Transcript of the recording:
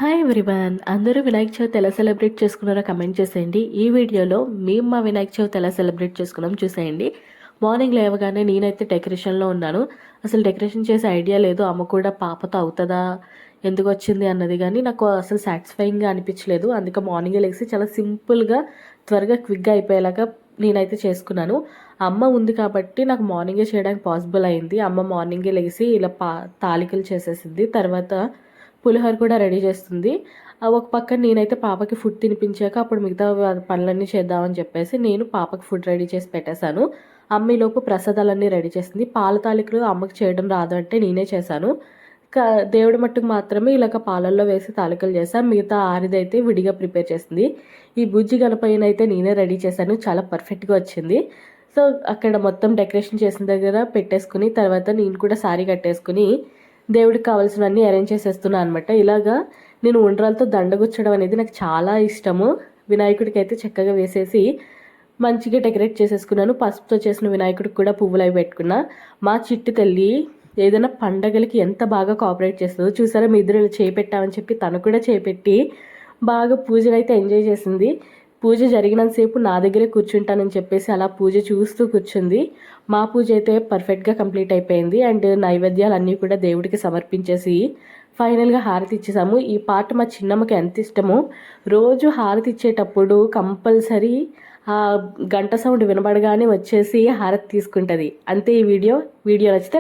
Hi everyone, అందరూ వినాయక చవితి ఎలా celebrate చేసుకున్నారో కమెంట్ చేసేయండి. ఈ వీడియోలో మేము మా వినాయక చవితి ఎలా సెలబ్రేట్ చేసుకున్నాం చూసేయండి. మార్నింగ్ లేవగానే నేనైతే డెకరేషన్లో ఉన్నాను. అసలు డెకరేషన్ చేసే ఐడియా లేదు. అమ్మ కూడా పాపతో అవుతుందా, ఎందుకు వచ్చింది అన్నది, కానీ నాకు అసలు సాటిస్ఫైయింగ్గా అనిపించలేదు. అందుకే మార్నింగే లేచి చాలా సింపుల్గా త్వరగా క్విక్గా అయిపోయేలాగా నేనైతే చేసుకున్నాను. అమ్మ ఉంది కాబట్టి నాకు మార్నింగే చేయడానికి పాసిబుల్ అయింది. అమ్మ మార్నింగే లేచి ఇలా తాలికలు చేసేసింది. తర్వాత పులిహోర కూడా రెడీ చేస్తుంది. ఒక పక్కన నేనైతే పాపకి ఫుడ్ తినిపించాక అప్పుడు మిగతా పనులన్నీ చేద్దామని చెప్పేసి నేను పాపకి ఫుడ్ రెడీ చేసి పెట్టేశాను. అమ్మ ఈలోపు ప్రసాదాలన్నీ రెడీ చేసింది. పాల తాలికలు అమ్మకి చేయడం రాదు అంటే నేనే చేశాను. దేవుడి మట్టుకు మాత్రమే ఇలాగ పాలల్లో వేసి తాలికలు చేశాను. మిగతా ఆరిదైతే విడిగా ప్రిపేర్ చేసింది. ఈ బుజ్జి గణపయ్యను అయితే నేనే రెడీ చేశాను. చాలా పర్ఫెక్ట్గా వచ్చింది. సో అక్కడ మొత్తం డెకరేషన్ చేసిన దగ్గర పెట్టేసుకుని తర్వాత నేను కూడా శారీ కట్టేసుకుని దేవుడికి కావాల్సినవన్నీ అరేంజ్ చేసేస్తున్నాను అనమాట. ఇలాగా నేను ఉండ్రాలతో దండగుచ్చడం అనేది నాకు చాలా ఇష్టము. వినాయకుడికి అయితే చక్కగా వేసేసి మంచిగా డెకరేట్ చేసేసుకున్నాను. పసుపుతో చేసిన వినాయకుడికి కూడా పువ్వులు అవి పెట్టుకున్నా. మా చిట్టి తల్లి ఏదైనా పండగలకి ఎంత బాగా కోఆపరేట్ చేస్తుందో చూసారా. మీ ఇద్దరు చేపెట్టామని చెప్పి తను కూడా చేపెట్టి బాగా పూజలు అయితే ఎంజాయ్ చేసింది. పూజ జరిగినంతసేపు నా దగ్గరే కూర్చుంటానని చెప్పేసి అలా పూజ చూస్తూ కూర్చుంది. మా పూజ అయితే పర్ఫెక్ట్గా కంప్లీట్ అయిపోయింది. అండ్ నైవేద్యాలు అన్నీ కూడా దేవుడికి సమర్పించేసి ఫైనల్గా హారతి ఇచ్చేసాము. ఈ పాట మా చిన్నమ్మకి ఎంత ఇష్టమో, రోజు హారతి ఇచ్చేటప్పుడు కంపల్సరీ ఆ గంట సౌండ్ వినబడగానే వచ్చేసి హారతి తీసుకుంటుంది. అంతే ఈ వీడియో నచ్చితే